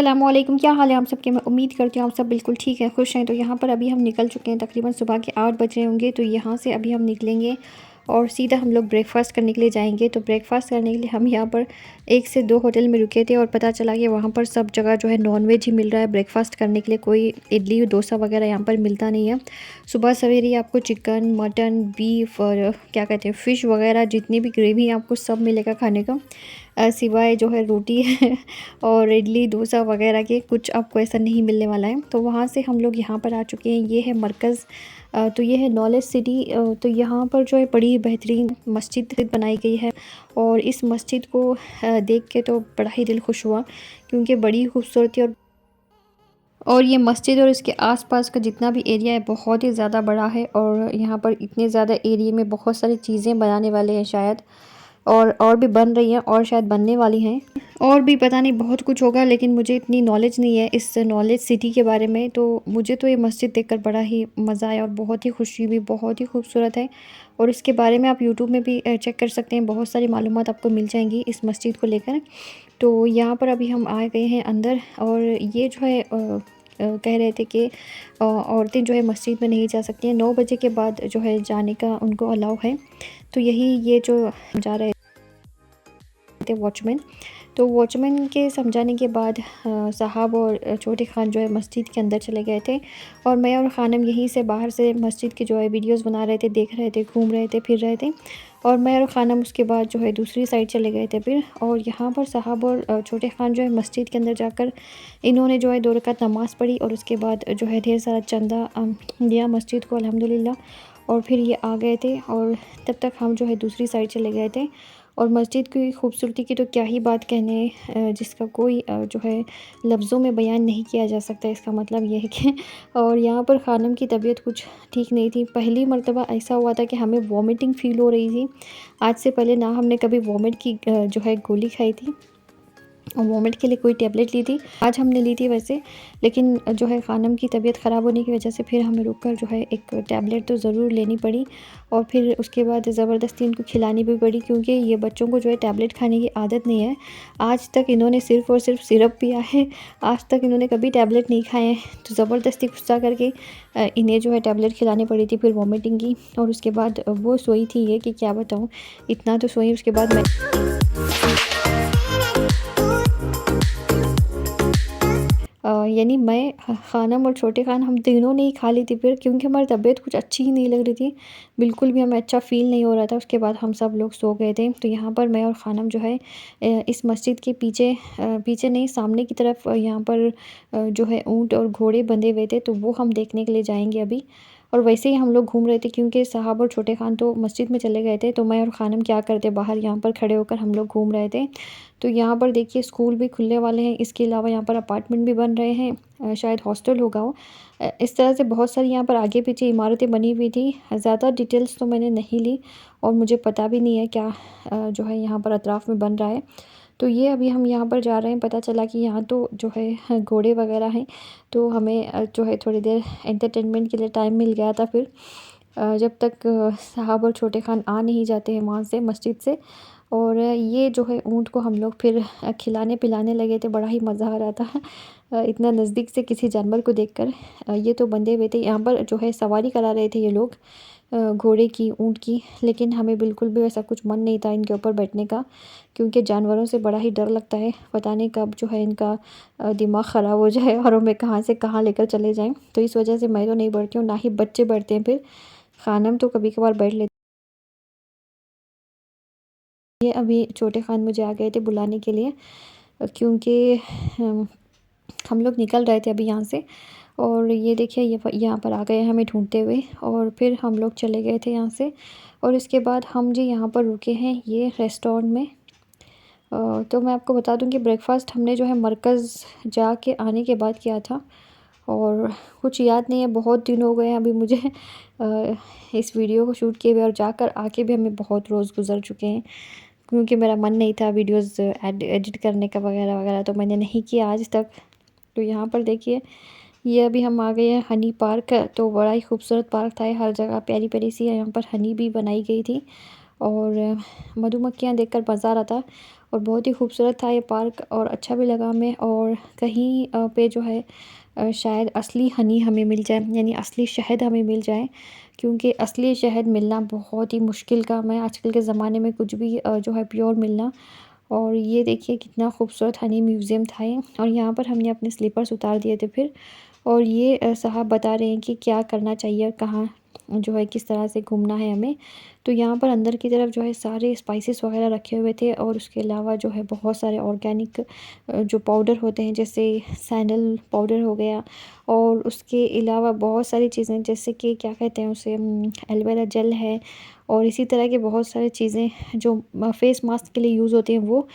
अस्सलामुअलैकुम, क्या हाल है आप सबके। मैं उम्मीद करती हूँ आप सब बिल्कुल ठीक है, खुश हैं। तो यहाँ पर अभी हम निकल चुके हैं, तकरीबन सुबह के 8 बज रहे होंगे। तो यहाँ से अभी हम निकलेंगे और सीधा हम लोग ब्रेकफ़ास्ट करने के लिए जाएंगे। तो ब्रेकफ़ास्ट करने के लिए हम यहाँ पर 1 से 2 होटल में रुके थे और पता चला कि वहाँ पर सब जगह जो है नॉन-वेज ही मिल रहा है। ब्रेकफ़ास्ट करने के लिए कोई इडली डोसा वगैरह यहाँ पर मिलता नहीं है। सुबह सवेरे ही आपको चिकन, मटन, बीफ और क्या कहते हैं फ़िश वगैरह जितनी भी ग्रेवी है आपको सब मिलेगा खाने का, सिवाय जो है रोटी और इडली डोसा वगैरह के कुछ आपको ऐसा नहीं मिलने वाला है। तो वहाँ से हम लोग यहाँ पर आ चुके हैं। ये है मरकज़, तो ये है नॉलेज सिटी। तो यहाँ पर जो है बड़ी बेहतरीन मस्जिद बनाई गई है और इस मस्जिद को देख के तो बड़ा ही दिल खुश हुआ, क्योंकि बड़ी खूबसूरती और ये मस्जिद और इसके आसपास का जितना भी एरिया है बहुत ही ज़्यादा बड़ा है। और यहाँ पर इतने ज़्यादा एरिया में बहुत सारी चीज़ें बनाने वाले हैं शायद, और भी बन रही हैं और शायद बनने वाली हैं, और भी पता नहीं बहुत कुछ होगा, लेकिन मुझे इतनी नॉलेज नहीं है इस नॉलेज सिटी के बारे में। तो मुझे तो ये मस्जिद देखकर बड़ा ही मज़ा आया और बहुत ही खुशी हुई, बहुत ही खूबसूरत है। और इसके बारे में आप यूट्यूब में भी चेक कर सकते हैं, बहुत सारी मालूमात आपको मिल जाएंगी इस मस्जिद को लेकर। तो यहाँ पर अभी हम आ गए हैं अंदर, और ये जो है कह रहे थे कि औरतें जो है मस्जिद में नहीं जा सकती हैं, 9 बजे के बाद जो है जाने का उनको अलाउ है। तो यही ये जो जा रहे थे वॉचमैन, तो वॉचमैन के समझाने के बाद साहब और छोटे खान जो है मस्जिद के अंदर चले गए थे, और मैं और ख़ानम यहीं से बाहर से मस्जिद के जो है वीडियोस बना रहे थे, देख रहे थे, घूम रहे थे, फिर रहे थे। और मैं और ख़ानम उसके बाद जो है दूसरी साइड चले गए थे फिर। और यहाँ पर साहब और छोटे खान जो है मस्जिद के अंदर जाकर इन्होंने जो है 2 रकात नमाज़ पढ़ी, और उसके बाद जो है ढेर सारा चंदा दिया मस्जिद को, अल्हम्दुलिल्लाह। और फिर ये आ गए थे, और तब तक हम जो है दूसरी साइड चले गए थे। और मस्जिद की खूबसूरती की तो क्या ही बात कहने, जिसका कोई जो है लफ्ज़ों में बयान नहीं किया जा सकता। इसका मतलब ये है कि और यहाँ पर ख़ानम की तबीयत कुछ ठीक नहीं थी। पहली मर्तबा ऐसा हुआ था कि हमें वॉमिटिंग फ़ील हो रही थी। आज से पहले ना हमने कभी वॉमिट की जो है गोली खाई थी और वॉमिट के लिए कोई टैबलेट ली थी। आज हमने ली थी वैसे, लेकिन जो है ख़ानम की तबीयत ख़राब होने की वजह से फिर हमें रुक कर जो है एक टैबलेट तो ज़रूर लेनी पड़ी। और फिर उसके बाद ज़बरदस्ती इनको खिलानी भी पड़ी, क्योंकि ये बच्चों को जो है टैबलेट खाने की आदत नहीं है। आज तक इन्होंने सिर्फ़ और सिर्फ सिरप पिया है, आज तक इन्होंने कभी टैबलेट नहीं खाए हैं। तो ज़बरदस्ती गुस्सा करके इन्हें जो है टैबलेट खिलानी पड़ी थी, फिर वॉमिटिंग की। और उसके बाद वो सोई थी, ये कि क्या बताऊँ, इतना तो सोई। उसके बाद मैं यानी मैं, ख़ानम और छोटे खान, हम तीनों ने ही खा ली थी फिर, क्योंकि हमारी तबीयत कुछ अच्छी ही नहीं लग रही थी, बिल्कुल भी हमें अच्छा फ़ील नहीं हो रहा था। उसके बाद हम सब लोग सो गए थे। तो यहाँ पर मैं और ख़ानम जो है इस मस्जिद के पीछे, पीछे नहीं सामने की तरफ, यहाँ पर जो है ऊँट और घोड़े बंधे हुए थे, तो वो हम देखने के लिए जाएंगे अभी। और वैसे ही हम लोग घूम रहे थे, क्योंकि साहब और छोटे खान तो मस्जिद में चले गए थे, तो मैं और ख़ानम क्या करते, बाहर यहाँ पर खड़े होकर हम लोग घूम रहे थे। तो यहाँ पर देखिए स्कूल भी खुलने वाले हैं, इसके अलावा यहाँ पर अपार्टमेंट भी बन रहे हैं, शायद हॉस्टल होगा वो। इस तरह से बहुत सारी यहाँ पर आगे पीछे इमारतें बनी हुई थी। ज़्यादा डिटेल्स तो मैंने नहीं ली, और मुझे पता भी नहीं है क्या जो है यहाँ पर अतराफ़ में बन रहा है। तो ये अभी हम यहाँ पर जा रहे हैं, पता चला कि यहाँ तो जो है घोड़े वगैरह हैं। तो हमें जो है थोड़ी देर एंटरटेनमेंट के लिए टाइम मिल गया था फिर, जब तक साहब और छोटे खान आ नहीं जाते हैं वहाँ से मस्जिद से। और ये जो है ऊँट को हम लोग फिर खिलाने पिलाने लगे थे, बड़ा ही मज़ा आ रहा था इतना नज़दीक से किसी जानवर को देखकर। ये तो बंधे हुए थे, यहाँ पर जो है सवारी करा रहे थे ये लोग घोड़े की, ऊँट की, लेकिन हमें बिल्कुल भी वैसा कुछ मन नहीं था इनके ऊपर बैठने का, क्योंकि जानवरों से बड़ा ही डर लगता है। पता नहीं कब जो है इनका दिमाग ख़राब हो जाए और हमें कहाँ से कहाँ लेकर चले जाएँ। तो इस वजह से मैं तो नहीं बैठती हूँ, ना ही बच्चे बैठते हैं। फिर ख़ानम तो कभी कभार बैठ लेते। ये अभी छोटे खान मुझे आ गए थे बुलाने के लिए, क्योंकि हम लोग निकल रहे थे अभी यहाँ से। और ये देखिए ये यहाँ पर आ गए हैं हमें ढूंढते हुए, और फिर हम लोग चले गए थे यहाँ से। और इसके बाद हम जी यहाँ पर रुके हैं ये रेस्टोरेंट में। तो मैं आपको बता दूं कि ब्रेकफ़ास्ट हमने जो है मरकज़ जा के आने के बाद किया था, और कुछ याद नहीं है, बहुत दिन हो गए हैं अभी मुझे इस वीडियो को शूट किए हुए, और जाकर आके भी हमें बहुत रोज़ गुज़र चुके हैं, क्योंकि मेरा मन नहीं था वीडियोस एडिट करने का वगैरह वगैरह, तो मैंने नहीं किया आज तक। तो यहाँ पर देखिए ये अभी हम आ गए हैं हनी पार्क। तो बड़ा ही खूबसूरत पार्क था, हर जगह प्यारी प्यारी सी है, यहाँ पर हनी भी बनाई गई थी, और मधुमक्खियाँ देखकर मज़ा आ रहा था। और बहुत ही खूबसूरत था ये पार्क और अच्छा भी लगा हमें। और कहीं पे जो है शायद असली हनी हमें मिल जाए, यानी असली शहद हमें मिल जाए, क्योंकि असली शहद मिलना बहुत ही मुश्किल काम है आजकल के ज़माने में, कुछ भी जो है प्योर मिलना। और ये देखिए कितना खूबसूरत हनी म्यूज़ियम था ये। और यहाँ पर हमने अपने स्लीपर्स उतार दिए थे फिर। और ये साहब बता रहे हैं कि क्या करना चाहिए और कहाँ जो है किस तरह से घूमना है हमें। तो यहाँ पर अंदर की तरफ जो है सारे स्पाइसेस वगैरह रखे हुए थे, और उसके अलावा जो है बहुत सारे ऑर्गेनिक जो पाउडर होते हैं, जैसे सैंडल पाउडर हो गया, और उसके अलावा बहुत सारी चीज़ें जैसे कि क्या कहते हैं उसे, एलोवेरा जेल है, और इसी तरह के बहुत सारी चीज़ें जो फेस मास्क के लिए यूज़ होती हैं वो।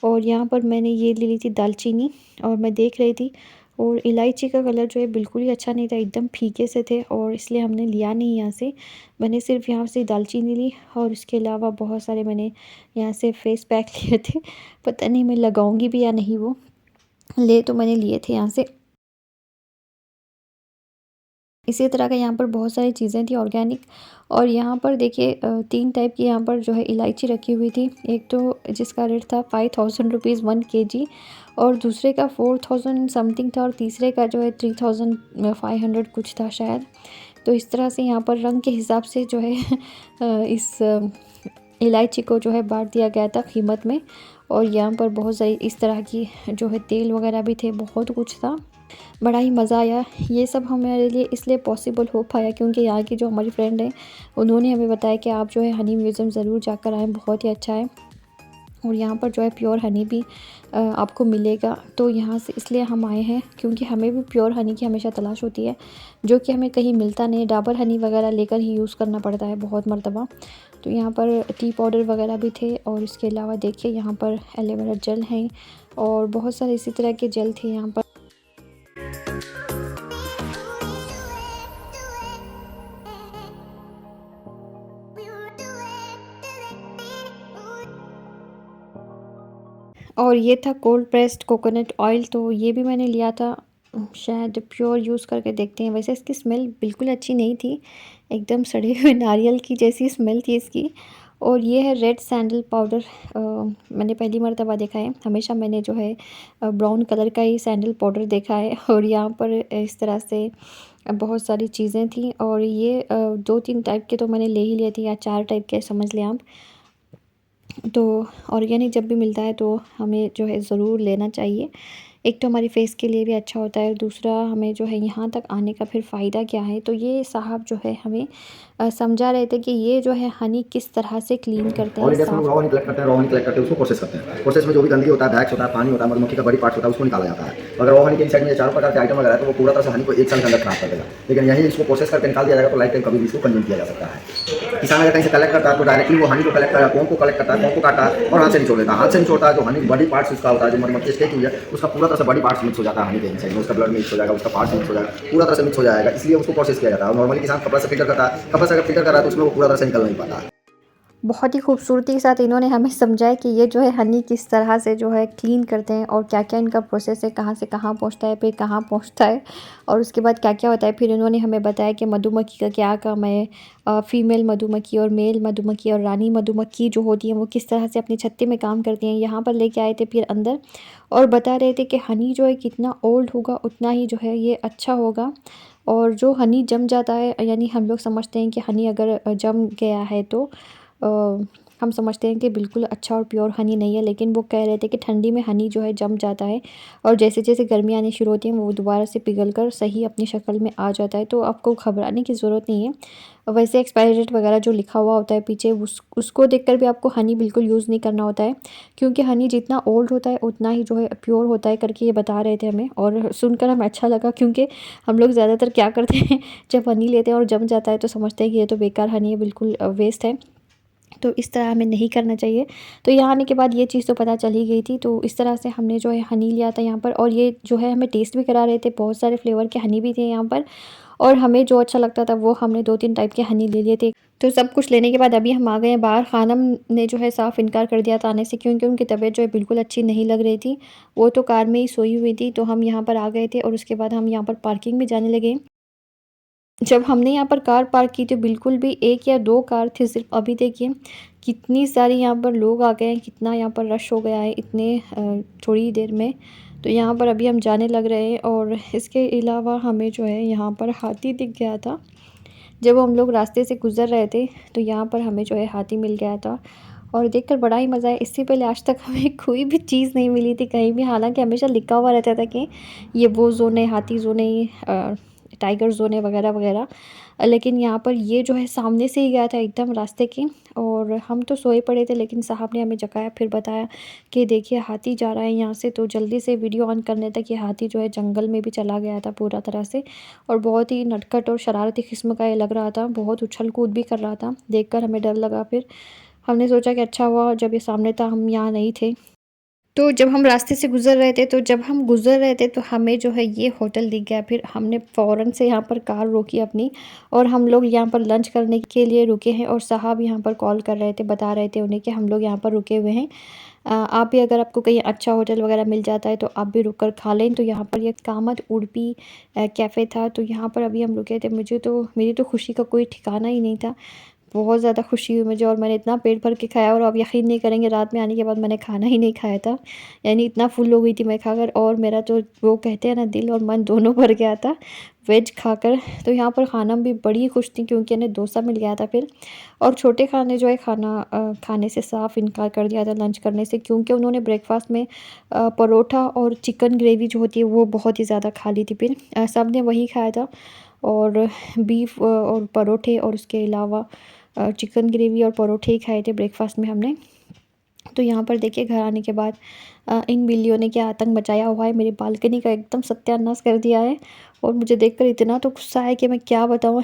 और यहाँ पर मैंने ये ले ली थी दालचीनी, और मैं देख रही थी, और इलायची का कलर जो है बिल्कुल ही अच्छा नहीं था, एकदम फीके से थे, और इसलिए हमने लिया नहीं यहाँ से। मैंने सिर्फ यहाँ से दालचीनी ली, और इसके अलावा बहुत सारे मैंने यहाँ से फेस पैक लिए थे। पता नहीं मैं लगाऊंगी भी या नहीं, वो ले तो मैंने लिए थे यहाँ से। इसी तरह का यहाँ पर बहुत सारी चीज़ें थी ऑर्गेनिक। और यहाँ पर देखिए 3 टाइप की यहाँ पर जो है इलायची रखी हुई थी। एक तो जिसका रेट था 5000 रुपीज़ 1 केजी, और दूसरे का 4000 समथिंग था, और तीसरे का जो है 3500 कुछ था शायद। तो इस तरह से यहाँ पर रंग के हिसाब से जो है इस इलायची को जो है बांट दिया गया था कीमत में। और यहाँ पर बहुत सारी इस तरह की जो है तेल वगैरह भी थे, बहुत कुछ था। बड़ा ही मज़ा आया। ये सब हमारे लिए इसलिए पॉसिबल हो पाया क्योंकि यहाँ की जो हमारी फ्रेंड है उन्होंने हमें बताया कि आप जो है हनी म्यूज़ियम ज़रूर जाकर आएँ, बहुत ही अच्छा है। और यहाँ पर जो है प्योर हनी भी आपको मिलेगा। तो यहाँ से इसलिए हम आए हैं क्योंकि हमें भी प्योर हनी की हमेशा तलाश होती है, जो कि हमें कहीं मिलता नहीं है। डाबर हनी वगैरह लेकर ही यूज़ करना पड़ता है बहुत मर्तबा। तो यहाँ पर टी पाउडर वगैरह भी थे, और इसके अलावा देखिए यहाँ पर एलोवेरा जेल हैं, और बहुत सारे इसी तरह के जेल थे यहाँ पर। और ये था कोल्ड प्रेस्ड कोकोनट ऑयल, तो ये भी मैंने लिया था। शायद प्योर यूज़ करके देखते हैं। वैसे इसकी स्मेल बिल्कुल अच्छी नहीं थी, एकदम सड़े हुए नारियल की जैसी स्मेल थी इसकी। और ये है रेड सैंडल पाउडर। मैंने पहली मर्तबा देखा है, हमेशा मैंने जो है ब्राउन कलर का ही सैंडल पाउडर देखा है। और यहाँ पर इस तरह से बहुत सारी चीज़ें थी, और ये 2-3 टाइप के तो मैंने ले ही लिए थे, या 4 टाइप के समझ लें आप। तो ऑर्गेनिक जब भी मिलता है तो हमें जो है ज़रूर लेना चाहिए। एक तो हमारी फ़ेस के लिए भी अच्छा होता है, और दूसरा हमें जो है यहाँ तक आने का फिर फ़ायदा क्या है। तो ये साहब जो है हमें समझा रहे थे कि ये जो है हनी किस तरह से क्लीन करते और हैं, इंडिया में लोग साफ़ रॉ हनी कलेक्ट करते हैं, रॉ हनी कलेक्ट करके उसको प्रोसेस करते हैं। प्रोसेस में जो भी गंदगी होता है, वैक्स होता है, पानी होता है, मधुमक्खी का बॉडी पार्ट्स होता है, उसको निकाला जाता है। अगर रॉ हनी के इनसाइड में ये चारों प्रकार के आइटम वगैरह है तो वो पूरा तरह से हनी को 1 साल के अंदर खराब कर देगा। लेकिन यही इसको प्रोसेस करके निकाल दिया जाएगा तो लाइफ टाइम कभी भी इसको कंज्यूम किया जा सकता है। किसान अगर कहीं से कलेक्ट करता है तो डायरेक्टली वो हनी को कलेक्ट करेगा, कौन को कलेक्ट करता है, कौन को काटता है और हाथ से निचोड़ देता है। हाथ से निचोड़ता है जो हनी बॉडी पार्ट्स उसका होता है, जो मधुमक्खी स्टेक हुई है उसका पूरा तरह से बॉडी पार्ट्स मिक्स हो जाता है हनी के इनसाइड में, उसका ब्लड मिक्स हो जाएगा, उसका पार्ट्स मिक्स हो जाएगा, पूरा तरह से मिक्स हो जाएगा। इसलिए उसको प्रोसेस किया जाता है। और नॉर्मली किसान कपड़ा से फिल्टर करता है, कपड़ा से अगर फिल्टर कर रहा है तो उसमें वो पूरा तरह से निकल नहीं पाता है। बहुत ही खूबसूरती के साथ इन्होंने हमें समझाया कि ये जो है हनी किस तरह से जो है क्लीन करते हैं, और क्या-क्या इनका प्रोसेस है, कहाँ से कहाँ पहुँचता है, फिर कहाँ पहुँचता है, और उसके बाद क्या-क्या होता है। फिर इन्होंने हमें बताया कि मधुमक्खी का क्या काम है, फीमेल मधुमक्खी और मेल मधुमक्खी और रानी मधुमक्खी जो होती हैं वो किस तरह से अपने छत्ते में काम करती हैं। यहाँ पर लेके आए थे फिर अंदर, और बता रहे थे कि हनी जो है कितना ओल्ड होगा उतना ही जो है ये अच्छा होगा। और जो हनी जम जाता है, यानी हम लोग समझते हैं कि हनी अगर जम गया है तो हम समझते हैं कि बिल्कुल अच्छा और प्योर हनी नहीं है, लेकिन वो कह रहे थे कि ठंडी में हनी जो है जम जाता है, और जैसे जैसे गर्मी आनी शुरू होती है वो दोबारा से पिघल कर सही अपनी शक्ल में आ जाता है। तो आपको घबराने की ज़रूरत नहीं है। वैसे एक्सपायरी डेट वगैरह जो लिखा हुआ होता है पीछे उसको देखकर भी आपको हनी बिल्कुल यूज़ नहीं करना होता है, क्योंकि हनी जितना ओल्ड होता है उतना ही जो है प्योर होता है करके ये बता रहे थे हमें। और सुनकर हमें अच्छा लगा, क्योंकि हम लोग ज़्यादातर क्या करते हैं जब हनी लेते हैं और जम जाता है तो समझते हैं कि ये तो बेकार हनी है, बिल्कुल वेस्ट है। तो इस तरह हमें नहीं करना चाहिए। तो यहाँ आने के बाद ये चीज़ तो पता चल ही गई थी। तो इस तरह से हमने जो है हनी लिया था यहाँ पर, और ये जो है हमें टेस्ट भी करा रहे थे, बहुत सारे फ्लेवर के हनी भी थे यहाँ पर, और हमें जो अच्छा लगता था वो हमने 2-3 टाइप के हनी ले लिए थे। तो सब कुछ लेने के बाद अभी हम आ गए हैं बाहर। खानम ने जो है साफ़ इनकार कर दिया था आने से, क्योंकि उनकी तबीयत जो है बिल्कुल अच्छी नहीं लग रही थी, वो तो कार में ही सोई हुई थी। तो हम यहाँ पर आ गए थे, और उसके बाद हम यहाँ पर पार्किंग में जाने लगे। जब हमने यहाँ पर कार पार्क की तो बिल्कुल भी 1 या 2 कार थी सिर्फ। अभी देखिए कितनी सारी यहाँ पर लोग आ गए हैं, कितना यहाँ पर रश हो गया है इतने थोड़ी देर में। तो यहाँ पर अभी हम जाने लग रहे हैं और इसके अलावा हमें जो है यहाँ पर हाथी दिख गया था। जब हम लोग रास्ते से गुज़र रहे थे तो यहाँ पर हमें जो है हाथी मिल गया था और देखकर बड़ा ही मज़ा आया। इससे पहले आज तक हमें कोई भी चीज़ नहीं मिली थी कहीं भी, हालाँकि हमेशा लिखा हुआ रहता था कि ये वो ज़ोन है, हाथी ज़ोन है, ये टाइगर ज़ोन है वगैरह वगैरह। लेकिन यहाँ पर ये जो है सामने से ही गया था एकदम रास्ते के, और हम तो सोए पड़े थे लेकिन साहब ने हमें जगाया, फिर बताया कि देखिए हाथी जा रहा है यहाँ से। तो जल्दी से वीडियो ऑन करने तक ये हाथी जो है जंगल में भी चला गया था पूरा तरह से, और बहुत ही नटखट और शरारती किस्म का ये लग रहा था, बहुत उछल कूद भी कर रहा था। देखकर हमें डर लगा, फिर हमने सोचा कि अच्छा हुआ जब ये सामने था, हम यहाँ नहीं थे। तो जब हम रास्ते से गुज़र रहे थे तो हमें जो है ये होटल दिख गया। फिर हमने फ़ौरन से यहाँ पर कार रोकी अपनी, और हम लोग यहाँ पर लंच करने के लिए रुके हैं। और साहब यहाँ पर कॉल कर रहे थे, बता रहे थे उन्हें कि हम लोग यहाँ पर रुके हुए हैं। आप भी अगर आपको कहीं अच्छा होटल वगैरह मिल जाता है तो आप भी रुक कर खा लें। तो यहाँ पर ये कामत उडुपी कैफ़े था, तो यहाँ पर अभी हम रुके थे। मेरी तो खुशी का कोई ठिकाना ही नहीं था। बहुत ज़्यादा खुशी हुई मुझे, और मैंने इतना पेट भर के खाया, और आप यकीन नहीं करेंगे रात में आने के बाद मैंने खाना ही नहीं खाया था। यानी इतना फुल हो गई थी मैं खाकर, और मेरा तो वो कहते हैं ना दिल और मन दोनों भर गया था वेज खाकर। तो यहाँ पर खाना भी बड़ी खुश थी क्योंकि इन्हें डोसा मिल गया था फिर। और छोटे खाने जो है खाने से साफ़ इनकार कर दिया था लंच करने से, क्योंकि उन्होंने ब्रेकफास्ट में परोठा और चिकन ग्रेवी जो होती है वो बहुत ही ज़्यादा खा ली थी। फिर सब ने वही खाया था, और बीफ और परोठे, और उसके अलावा चिकन ग्रेवी और परोठे ही खाए थे ब्रेकफास्ट में हमने। तो यहाँ पर देखिए घर आने के बाद इन बिल्लियों ने क्या आतंक मचाया हुआ है, मेरी बालकनी का एकदम सत्यानाश कर दिया है। और मुझे देखकर इतना तो गुस्सा है कि मैं क्या बताऊँ।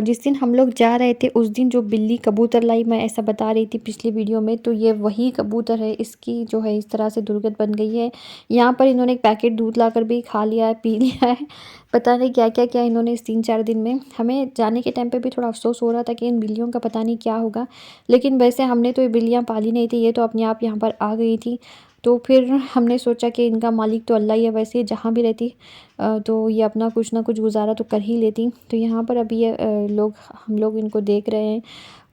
जिस दिन हम लोग जा रहे थे उस दिन जो बिल्ली कबूतर लाई, मैं ऐसा बता रही थी पिछली वीडियो में, तो ये वही कबूतर है। इसकी जो है इस तरह से दुर्गत बन गई है। यहाँ पर इन्होंने एक पैकेट दूध लाकर भी खा लिया है, पी लिया है। पता नहीं क्या क्या किया इन्होंने इस 3-4 दिन में। हमें जाने के टाइम पे भी थोड़ा अफसोस हो रहा था कि इन बिल्लियों का पता नहीं क्या होगा, लेकिन वैसे हमने तो ये बिल्लियाँ पाली नहीं थी, ये तो अपने आप यहाँ पर आ गई थी। तो फिर हमने सोचा कि इनका मालिक तो अल्लाह ही है, वैसे जहाँ भी रहती तो ये अपना कुछ ना कुछ गुज़ारा तो कर ही लेती। तो यहाँ पर अभी ये हम लोग इनको देख रहे हैं,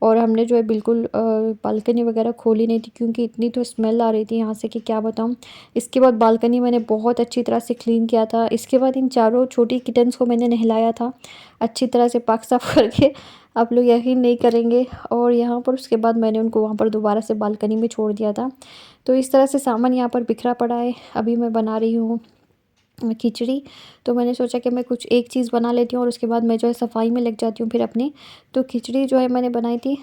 और हमने जो है बिल्कुल बालकनी वगैरह खोली नहीं थी क्योंकि इतनी तो स्मेल आ रही थी यहाँ से कि क्या बताऊँ। इसके बाद बालकनी मैंने बहुत अच्छी तरह से क्लीन किया था। इसके बाद इन चारों छोटी किटन्स को मैंने नहलाया था अच्छी तरह से पाक साफ करके, आप लोग यकीन नहीं करेंगे। और यहाँ पर उसके बाद मैंने उनको वहाँ पर दोबारा से बालकनी में छोड़ दिया था। तो इस तरह से सामान यहाँ पर बिखरा पड़ा है। अभी मैं बना रही हूँ खिचड़ी, तो मैंने सोचा कि मैं कुछ एक चीज़ बना लेती हूँ और उसके बाद मैं जो है सफाई में लग जाती हूँ फिर अपनी। तो खिचड़ी जो है मैंने बनाई थी।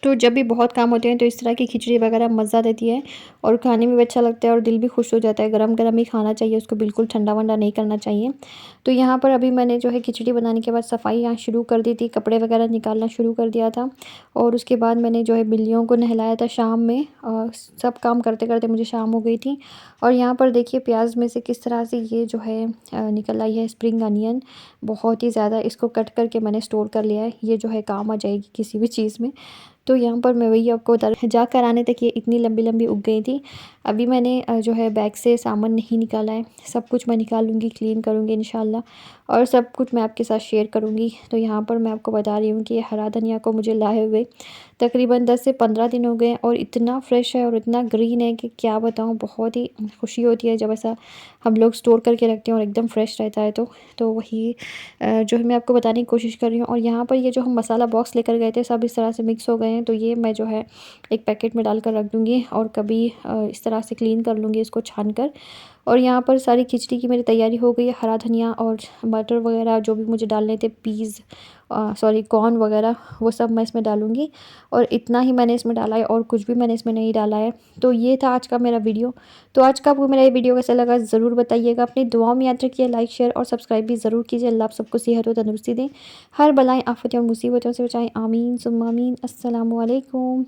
तो जब भी बहुत काम होते हैं तो इस तरह की खिचड़ी वगैरह मज़ा देती है, और खाने में भी अच्छा लगता है और दिल भी खुश हो जाता है। गरम-गरम ही खाना चाहिए, उसको बिल्कुल ठंडा-वंडा नहीं करना चाहिए। तो यहाँ पर अभी मैंने जो है खिचड़ी बनाने के बाद सफाई यहाँ शुरू कर दी थी, कपड़े वगैरह निकालना शुरू कर दिया था, और उसके बाद मैंने जो है बिल्लियों को नहलाया था शाम में। सब काम करते-करते मुझे शाम हो गई थी। और यहाँ पर देखिए प्याज़ में से किस तरह से ये जो है निकल आई है स्प्रिंग अनियन, बहुत ही ज़्यादा। इसको कट करके मैंने स्टोर कर लिया है, ये जो है काम आ जाएगी किसी भी चीज़ में। तो यहाँ पर मैं वही आपको बता रही, जाकर आने तक ये इतनी लंबी-लंबी उग गई थी। अभी मैंने जो है बैग से सामान नहीं निकाला है, सब कुछ मैं निकाल लूँगी, क्लीन करूँगी इंशाल्लाह, और सब कुछ मैं आपके साथ शेयर करूँगी। तो यहाँ पर मैं आपको बता रही हूँ कि ये हरा धनिया को मुझे लाए हुए तकरीबन 10 से 15 दिन हो गए हैं, और इतना फ्रेश है और इतना ग्रीन है कि क्या बताऊँ। बहुत ही खुशी होती है जब ऐसा हम लोग स्टोर करके रखते हैं और एकदम फ्रेश रहता है। तो वही जो है मैं आपको बताने की कोशिश कर रही हूँ। और यहाँ पर ये जो हम मसाला बॉक्स लेकर गए थे सब इस तरह से मिक्स हो गए हैं, तो ये मैं जो है एक पैकेट में डालकर रख दूँगी, और कभी इस तरह से क्लीन कर लूँगी इसको छान कर। और यहाँ पर सारी खिचड़ी की मेरी तैयारी हो गई है। हरा धनिया और मटर वगैरह जो भी मुझे डालने थे, सॉरी कॉर्न वगैरह, वो सब मैं इसमें डालूँगी। और इतना ही मैंने इसमें डाला है, और कुछ भी मैंने इसमें नहीं डाला है। तो ये था आज का मेरा वीडियो। तो आज का आपको मेरा ये वीडियो कैसा लगा ज़रूर बताइएगा। अपनी दुआओं में याद रखिए, लाइक शेयर और सब्सक्राइब भी ज़रूर कीजिए। अल्लाह आप सबको सेहत और तंदुरुस्ती दें, हर बलाएं आफतें और मुसीबतों से बचाएं। आमीन सुम्मा आमीन। अस्सलामु अलैकुम।